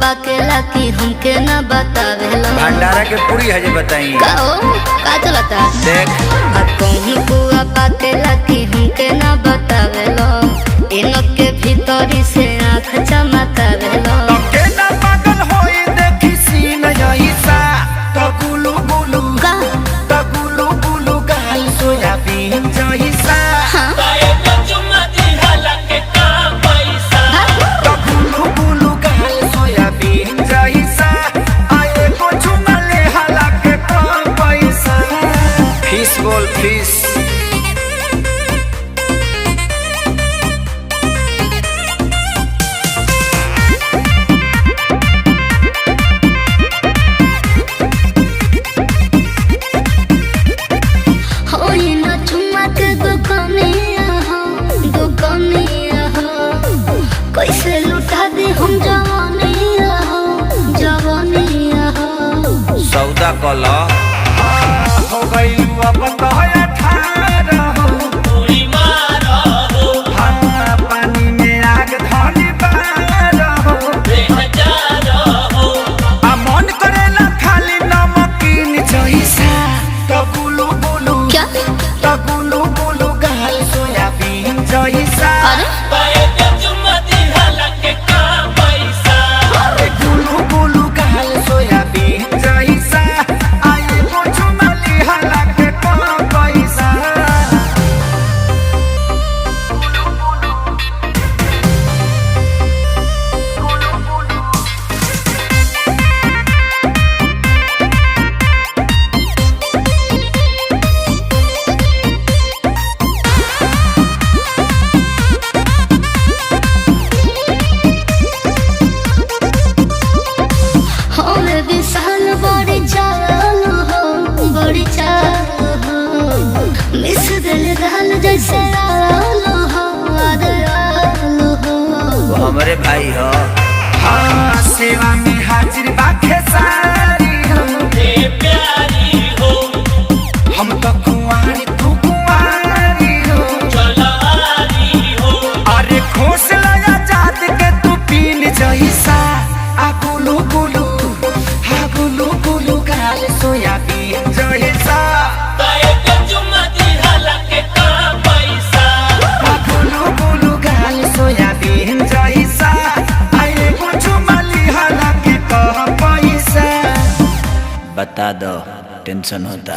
बाकेला की हमके न बतावेला। भंडारा के पूरी है जे बताई का चलता देख कहूँ पुआ बाकेला की हमके न बतावेला। इनके भीतरी से आँख चमकावेला। कैसे लुटा दे हम जवानिया हो सौदा कला हो गई अब तो पानी में आग धनी मन करेला खाली नमकीन जैसा तो गुलू गुलू क्या तो गुलू गुलू गाल सोयाबीन जैसा जैसे हमारे भाई हो हाँ सेवा में हाजिर बाखे सारी हो प्यारी हो हम तो कुंवारी तू कुंवारी हो अरे खोस लगा जात के तू पीन जैसा आ गुलू गुलू हा गुलू गुलू गाल सोयाबीन जैसा बता दो टेंशन होता।